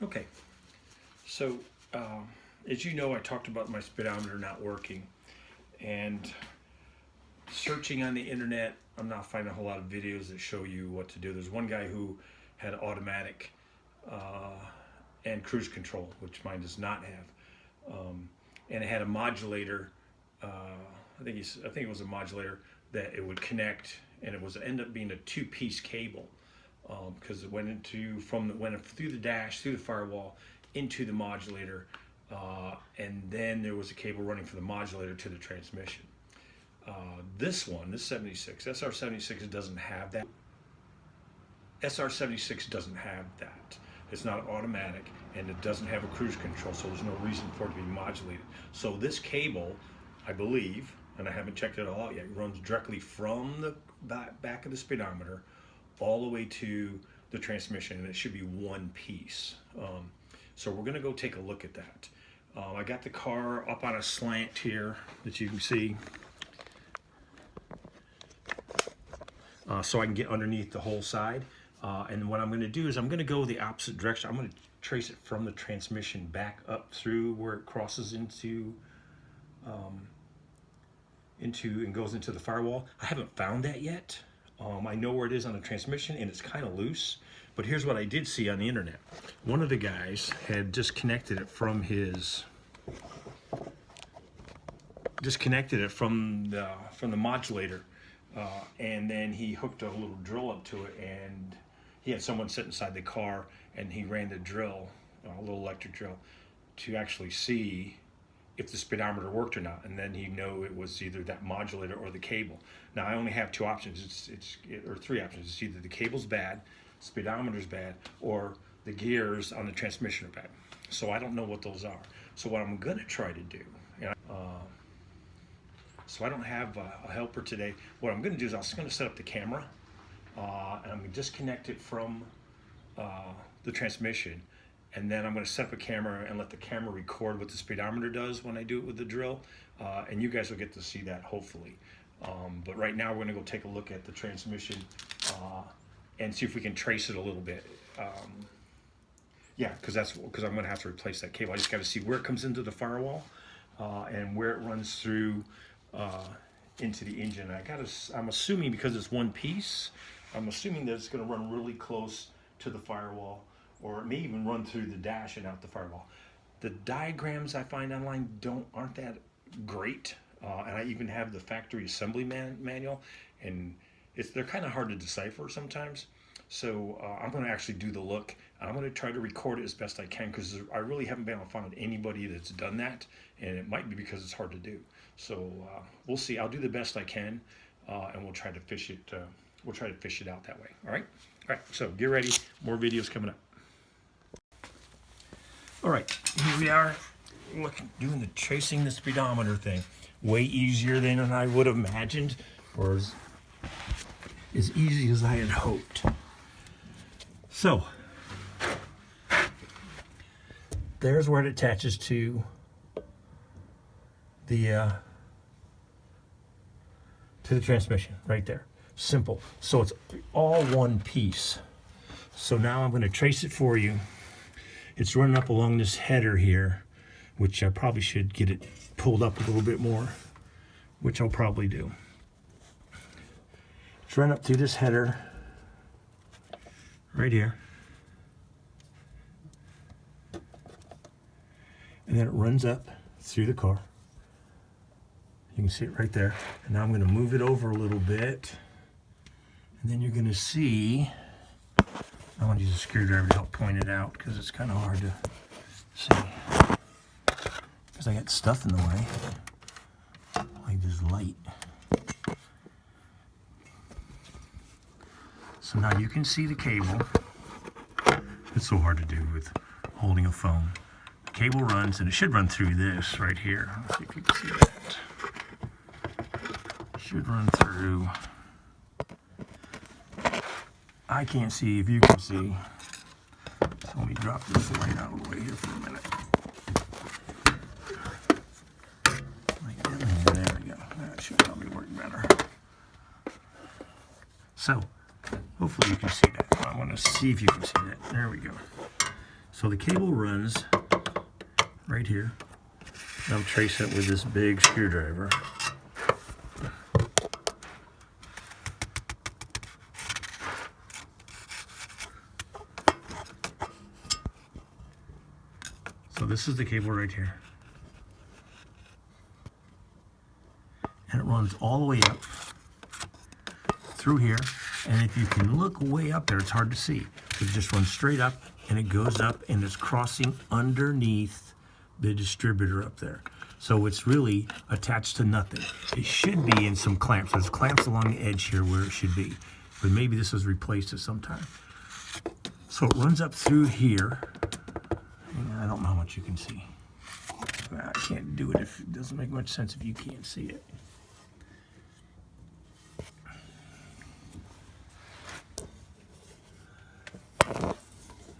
Okay, so as you know, I talked about my speedometer not working, and searching on the internet, I'm not finding a whole lot of videos that show you what to do. There's one guy who had automatic and cruise control, which mine does not have, and it had a modulator. I think it was a modulator that it would connect, and it was end up being a two-piece cable. Because it went through the dash, through the firewall, into the modulator, and then there was a cable running from the modulator to the transmission. This 76, SR76 doesn't have that. SR76 doesn't have that. It's not automatic, and it doesn't have a cruise control, so there's no reason for it to be modulated. So this cable, I believe, and I haven't checked it all out yet, runs directly from the back of the speedometer all the way to the transmission, and it should be one piece. So we're gonna go take a look at that. I got the car up on a slant here that you can see, so I can get underneath the whole side. And what I'm gonna do is I'm gonna go the opposite direction. I'm gonna trace it from the transmission back up through where it crosses into and goes into the firewall. I haven't found that yet. I know where it is on the transmission, and it's kind of loose, but here's what I did see on the internet. One of the guys had disconnected it from the modulator, and then he hooked a little drill up to it, and he had someone sit inside the car, and he ran the drill, a little electric drill, to actually see if the speedometer worked or not, and then he know it was either that modulator or the cable. Now I only have two options, or three options. It's either the cable's bad, speedometer's bad, or the gears on the transmission are bad. So I don't know what those are. So what I'm gonna try to do, so I don't have a helper today. What I'm gonna do is I'm just gonna set up the camera, and I'm gonna disconnect it from the transmission, and then I'm going to set up a camera and let the camera record what the speedometer does when I do it with the drill, and you guys will get to see that hopefully. But right now we're going to go take a look at the transmission and see if we can trace it a little bit. Yeah, because I'm going to have to replace that cable. I just got to see where it comes into the firewall and where it runs through into the engine. I'm assuming, because it's one piece, I'm assuming that it's going to run really close to the firewall, or it may even run through the dash and out the firewall. The diagrams I find online aren't that great, and I even have the factory assembly manual, and they're kind of hard to decipher sometimes. So I'm going to actually do the look. I'm going to try to record it as best I can, because I really haven't been able to find anybody that's done that, and it might be because it's hard to do. So we'll see. I'll do the best I can, and we'll try to fish it. We'll try to fish it out that way. All right. All right. So get ready. More videos coming up. All right, here we are, doing tracing the speedometer thing. Way easier than I would have imagined, or as easy as I had hoped. So, there's where it attaches to the transmission, right there. Simple. So it's all one piece. So now I'm going to trace it for you. It's running up along this header here, which I probably should get it pulled up a little bit more, which I'll probably do. It's running up through this header right here. And then it runs up through the car. You can see it right there. And now I'm going to move it over a little bit. And then you're going to see, I want to use a screwdriver to help point it out, because it's kind of hard to see. Because I got stuff in the way, like this light. So now you can see the cable. It's so hard to do with holding a phone. The cable runs, and it should run through this right here. Let's see if you can see that. It should run through. I can't see if you can see. So let me drop this light out of the way here for a minute. Like that. There we go. That should probably work better. So, hopefully you can see that. I want to see if you can see that. There we go. So the cable runs right here. I'll trace it with this big screwdriver. So this is the cable right here. And it runs all the way up through here. And if you can look way up there, it's hard to see. It just runs straight up and it goes up and it's crossing underneath the distributor up there. So it's really attached to nothing. It should be in some clamps. There's clamps along the edge here where it should be. But maybe this was replaced at some time. So it runs up through here. I don't know how much you can see. I can't do it if it doesn't make much sense if you can't see it.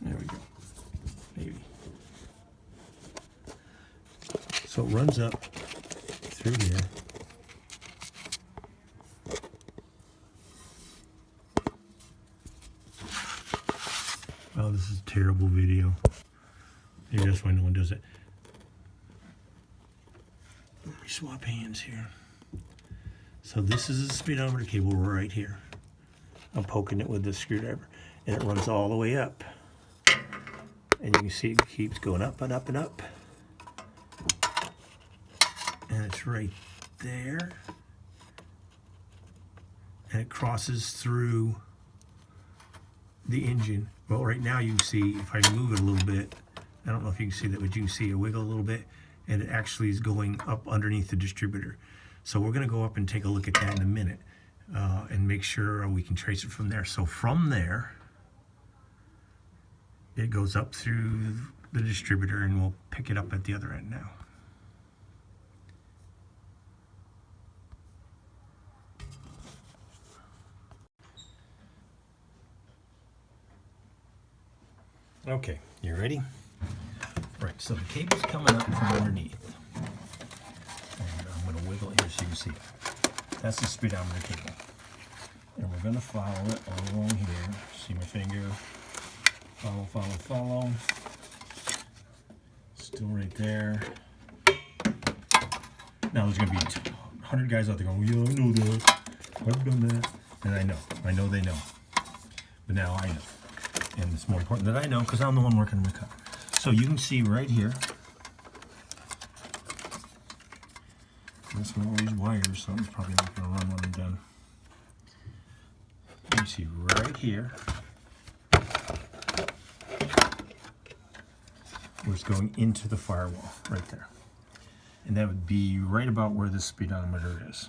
There we go. Maybe. So it runs up through here. Oh, this is a terrible video. Maybe that's why no one does it. Let me swap hands here. So this is the speedometer cable right here. I'm poking it with the screwdriver. And it runs all the way up. And you can see it keeps going up and up and up. And it's right there. And it crosses through the engine. Well, right now you can see, if I move it a little bit, I don't know if you can see that, but you can see it wiggle a little bit, and it actually is going up underneath the distributor. So we're going to go up and take a look at that in a minute and make sure we can trace it from there. So from there, it goes up through the distributor, and we'll pick it up at the other end now. Okay, you ready? Right, so the cable's coming up from underneath. And I'm going to wiggle it here so you can see it. That's the speedometer cable. And we're going to follow it all along here. See my finger? Follow, follow, follow. Still right there. Now there's going to be 100 guys out there going, yeah, I know that. I've done that. And I know they know. But now I know. And it's more important that I know because I'm the one working on the car. So you can see right here. That's all these wires. Something's probably not going to run when I'm done. You can see right here where it's going into the firewall, right there. And that would be right about where the speedometer is.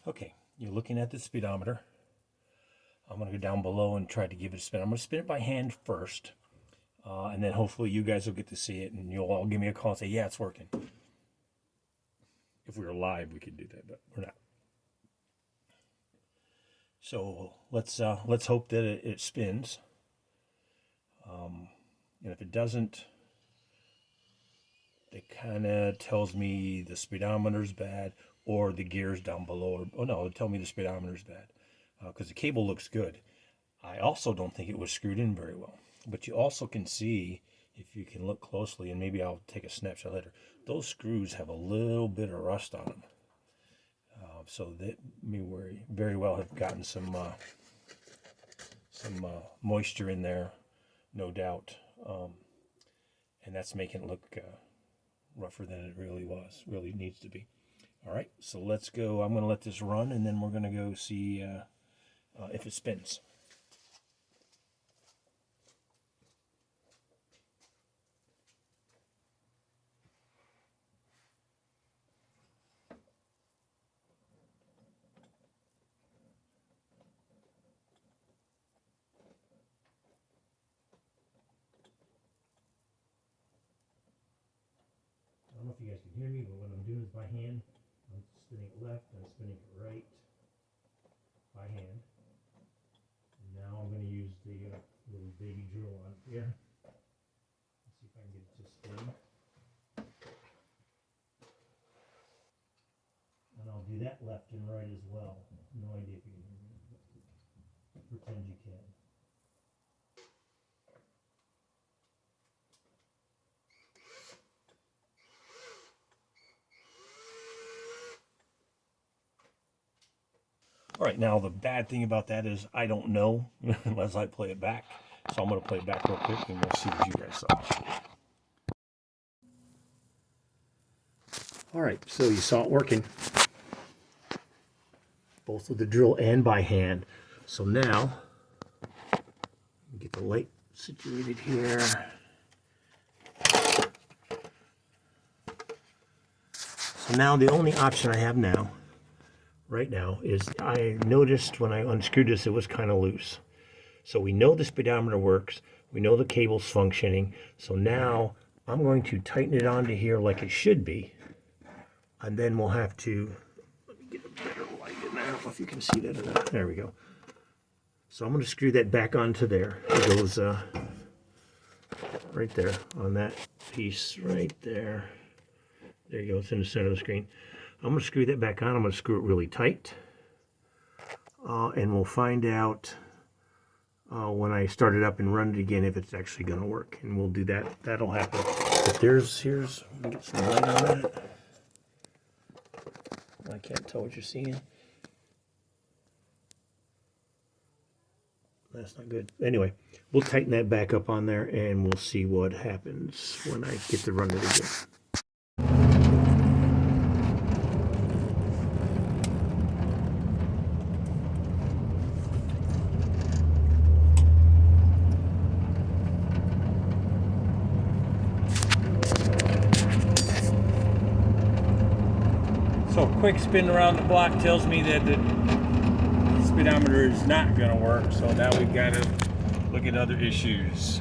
Okay, you're looking at the speedometer. I'm going to go down below and try to give it a spin. I'm going to spin it by hand first, and then hopefully you guys will get to see it, and you'll all give me a call and say, yeah, it's working. If we were live, we could do that, but we're not. So let's hope that it spins. And if it doesn't, it kind of tells me the speedometer's bad or the gear's down below. Oh no, it'll tell me the speedometer's bad because the cable looks good. I also don't think it was screwed in very well. But you also can see, if you can look closely, and maybe I'll take a snapshot later, those screws have a little bit of rust on them. So that may very well have gotten some moisture in there, no doubt. And that's making it look rougher than it really needs to be. All right, so let's go. I'm going to let this run, and then we're going to go see if it spins. if you guys can hear me, but what I'm doing is by hand. I'm spinning it left, I'm spinning it right by hand. And now I'm going to use the little baby drill on here. Let's see if I can get it to spin. And I'll do that left and right as well. No idea if you can hear me, but pretend you can. All right, now the bad thing about that is I don't know unless I play it back. So I'm going to play it back real quick and we'll see what you guys saw. All right, so you saw it working. Both with the drill and by hand. So now, get the light situated here. So now the only option I have now, right now, is I noticed when I unscrewed this, it was kind of loose. So we know the speedometer works. We know the cable's functioning. So now I'm going to tighten it onto here like it should be. And then we'll have to, let me get a better light in there. I don't know if you can see that or not. There we go. So I'm going to screw that back onto there. It goes right there on that piece right there. There you go. It's in the center of the screen. I'm going to screw that back on. I'm going to screw it really tight. And we'll find out when I start it up and run it again if it's actually going to work. And we'll do that. That'll happen. But here's, let me get some light on that. I can't tell what you're seeing. That's not good. Anyway, we'll tighten that back up on there and we'll see what happens when I get to run it again. So a quick spin around the block tells me that the speedometer is not going to work. So now we've got to look at other issues.